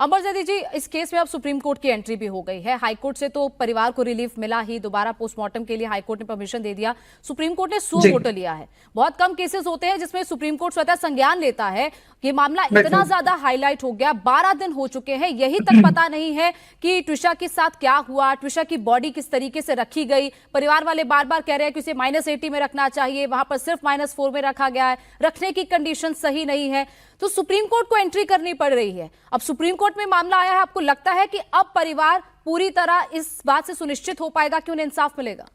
अमर जैदी जी, इस केस में अब सुप्रीम कोर्ट की एंट्री भी हो गई है। हाई कोर्ट से तो परिवार को रिलीफ मिला ही, दोबारा पोस्टमार्टम के लिए हाई कोर्ट ने परमिशन दे दिया। सुप्रीम कोर्ट ने सो जी। वोटो लिया है। बहुत कम केसेस होते हैं जिसमें सुप्रीम कोर्ट स्वतः संज्ञान लेता है। ये मामला इतना बिल्कुल। ज्यादा हाईलाइट हो गया, 12 दिन हो चुके हैं, यही तक पता नहीं है कि ट्विशा के साथ क्या हुआ, ट्विशा की बॉडी किस तरीके से रखी गई। परिवार वाले बार बार कह रहे हैं कि उसे -80 में रखना चाहिए, वहां पर सिर्फ -4 में रखा गया है, रखने की कंडीशन सही नहीं है। तो सुप्रीम कोर्ट को एंट्री करनी पड़ रही है। अब सुप्रीम कोर्ट में मामला आया है, आपको लगता है कि अब परिवार पूरी तरह इस बात से सुनिश्चित हो पाएगा कि उन्हें इंसाफ मिलेगा?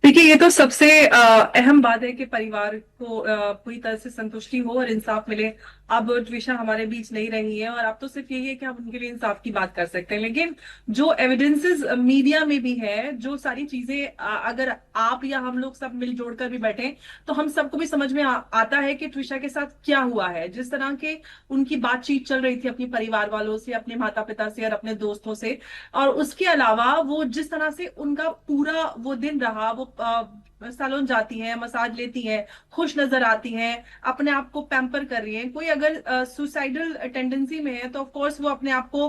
देखिए, ये तो सबसे अहम बात है कि परिवार को पूरी तरह से संतुष्टि हो और इंसाफ मिले। अब ट्विशा हमारे बीच नहीं रही है और अब तो सिर्फ यही है कि हम उनके लिए इंसाफ की बात कर सकते हैं। लेकिन जो एविडेंसेस मीडिया में भी है, जो सारी चीजें अगर आप या हम लोग सब मिलजोड़ कर भी बैठे तो हम सबको भी समझ में आता है कि ट्विशा के साथ क्या हुआ है। जिस तरह के उनकी बातचीत चल रही थी अपने परिवार वालों से, अपने माता पिता से और अपने दोस्तों से, और उसके अलावा वो जिस तरह से उनका पूरा वो दिन रहा, वो सैलून जाती हैं, मसाज लेती हैं, खुश नजर आती हैं, अपने आप को पैम्पर कर रही हैं। कोई अगर सुसाइडल टेंडेंसी में है तो ऑफ कोर्स वो अपने आप को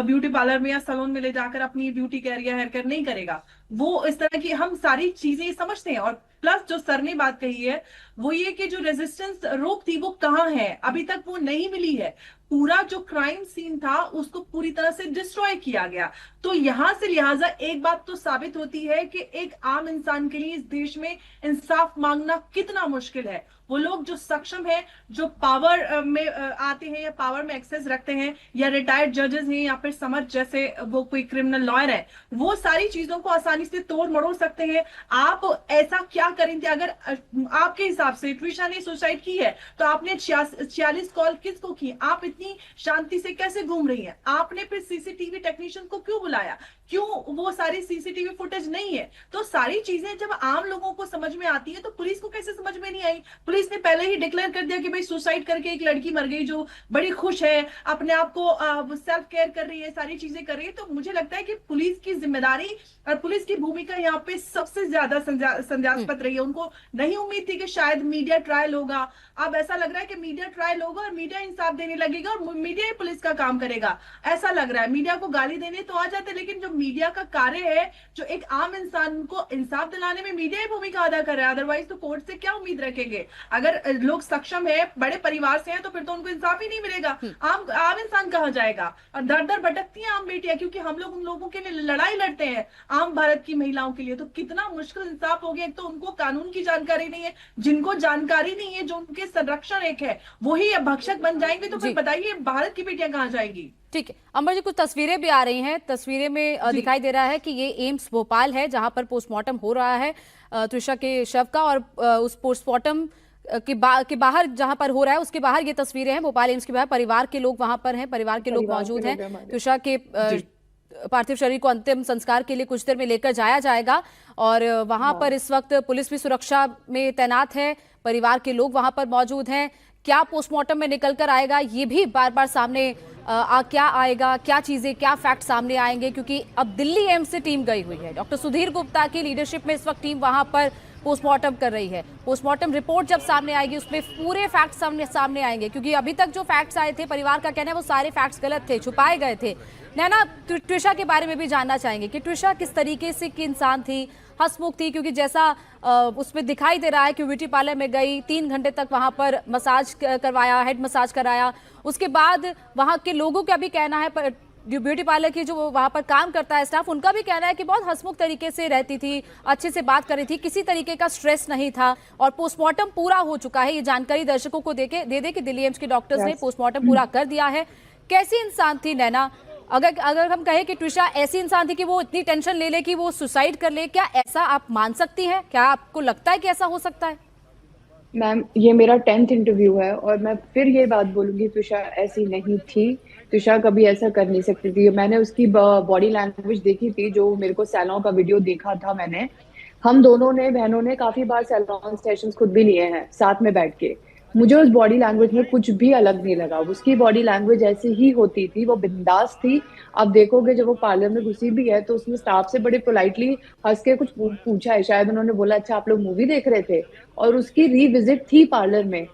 ब्यूटी पार्लर में या सैलून में ले जाकर अपनी ब्यूटी केयर या हेयर केयर नहीं करेगा। वो इस तरह की हम सारी चीजें समझते हैं। और प्लस जो सर ने बात कही है वो ये कि जो रेजिस्टेंस रोक थी वो कहाँ है, अभी तक वो नहीं मिली है। पूरा जो क्राइम सीन था उसको पूरी तरह से डिस्ट्रॉय किया गया। तो यहां से लिहाजा एक बात तो साबित होती है कि एक आम इंसान के लिए इस देश में इंसाफ मांगना कितना मुश्किल है। वो लोग जो सक्षम है, जो पावर में आते हैं या पावर में एक्सेस रखते हैं, या रिटायर्ड जजेस हैं, या फिर समझ जैसे वो कोई क्रिमिनल लॉयर है, वो सारी चीजों को आसानी से तोड़ मरोड़ सकते हैं। आप ऐसा क्या करेंगे? अगर आपके हिसाब से ट्विशा ने सुसाइड की है तो आपने 46 कॉल किसको की? आप इतनी शांति से कैसे घूम रही हैं? आपने फिर सीसीटीवी टेक्नीशियन को क्यों बुलाया? क्यों वो सारी सीसीटीवी फुटेज नहीं है? तो सारी चीजें जब आम लोगों को समझ में आती है तो पुलिस को कैसे समझ में नहीं आई? पुलिस ने पहले ही डिक्लेयर कर दिया कि भाई सुसाइड करके एक लड़की मर गई जो बड़ी खुश है, अपने आप को सेल्फ केयर कर रही है, सारी चीजें कर रही है। तो मुझे लगता है कि पुलिस की जिम्मेदारी और पुलिस की भूमिका यहाँ पे सबसे ज्यादा संदेहास्पद रही है। उनको नहीं उम्मीद थी कि शायद मीडिया ट्रायल होगा। अब ऐसा लग रहा है कि मीडिया ट्रायल होगा और मीडिया इंसाफ देने लगेगा और मीडिया ही पुलिस का काम करेगा। ऐसा लग रहा है। मीडिया को गाली देने तो आ जाते, लेकिन जो मीडिया का कार्य है, जो एक आम इंसान को इंसाफ दिलाने में मीडिया ही भूमिका अदा कर रहा है। अदरवाइज तो कोर्ट से क्या उम्मीद रखेंगे? अगर लोग सक्षम है, बड़े परिवार से हैं, तो फिर तो उनको इंसाफ ही नहीं मिलेगा। आम आम इंसान कहाँ जाएगा? और दर दर भटकती हैं आम बेटियां, क्योंकि हम लोग उन लोगों के लिए लड़ाई लड़ते हैं, आम भारत की महिलाओं के लिए। तो कितना मुश्किल इंसाफ हो गया। एक तो उनको कानून की जानकारी नहीं है, जिनको जानकारी नहीं है, जो उनके संरक्षण एक है, वही भक्षक बन जाएंगे। तो फिर बताइए भारत की बेटियां कहाँ जाएंगी? ठीक है अमर जी, कुछ तस्वीरें भी आ रही हैं। तस्वीरें में दिखाई दे रहा है कि ये एम्स भोपाल है जहां पर पोस्टमार्टम हो रहा है त्रिशा के शव का, और उस पोस्टमार्टम के बाहर जहां पर हो रहा है उसके बाहर ये तस्वीरें हैं। भोपाल एम्स के बाहर परिवार के लोग वहां पर हैं, परिवार के लोग मौजूद हैं। त्रिशा के पार्थिव शरीर को अंतिम संस्कार के लिए कुछ देर में लेकर जाया जाएगा, और वहां पर इस वक्त पुलिस भी सुरक्षा में तैनात है, परिवार के लोग वहां पर मौजूद हैं। क्या पोस्टमार्टम में निकल कर आएगा ये भी बार बार सामने क्या आएगा, क्या चीजें, क्या फैक्ट सामने आएंगे, क्योंकि अब दिल्ली एम्स से टीम गई हुई है। डॉक्टर सुधीर गुप्ता की लीडरशिप में इस वक्त टीम वहां पर पोस्टमार्टम कर रही है। पोस्टमार्टम रिपोर्ट जब सामने आएगी उसमें पूरे फैक्ट सामने आएंगे, क्योंकि अभी तक जो फैक्ट्स आए थे, परिवार का कहना है वो सारे फैक्ट्स गलत थे, छुपाए गए थे। नैना, ट्विशा के बारे में भी जानना चाहेंगे कि ट्विशा किस तरीके से की इंसान थी, हंसमुख थी, क्योंकि जैसा उसमें दिखाई दे रहा है कि ब्यूटी पार्लर में गई, 3 घंटे तक वहां पर मसाज करवाया, हेड मसाज कराया। उसके बाद वहां के लोगों का भी कहना है, जो ब्यूटी पार्लर की जो वहां पर काम करता है स्टाफ, उनका भी कहना है कि बहुत हंसमुख तरीके से रहती थी, अच्छे से बात कर रही थी, किसी तरीके का स्ट्रेस नहीं था। और पोस्टमार्टम पूरा हो चुका है, ये जानकारी दर्शकों को दे दे कि दिल्ली एम्स के डॉक्टर्स ने पोस्टमार्टम पूरा कर दिया है। कैसी इंसान थी नैना? अगर हम कहें कि ट्विशा ऐसी इंसान थी कि वो इतनी टेंशन ले कि वो सुसाइड कर ले, क्या ऐसा आप मान सकती हैं? क्या आपको लगता है कि ऐसा हो सकता है? मैम, ये मेरा 10th इंटरव्यू है और मैं फिर ये बात बोलूंगी, त्विशा ऐसी नहीं थी। त्विशा कभी ऐसा कर नहीं सकती थी। मैंने उसकी बॉडी लैंग्वेज देखी थी, जो मेरे को सैलून का वीडियो देखा था मैंने। हम दोनों ने, बहनों ने काफी बार सैलून सेशंस खुद भी लिए हैं साथ में बैठ के। मुझे उस बॉडी लैंग्वेज में कुछ भी अलग नहीं लगा। उसकी बॉडी लैंग्वेज ऐसी ही होती थी, वो बिंदास थी। आप देखोगे जब वो पार्लर में घुसी भी है तो उसने स्टाफ से बड़े पोलाइटली हंस के कुछ पूछा है, शायद उन्होंने बोला अच्छा आप लोग मूवी देख रहे थे, और उसकी रीविजिट थी पार्लर में।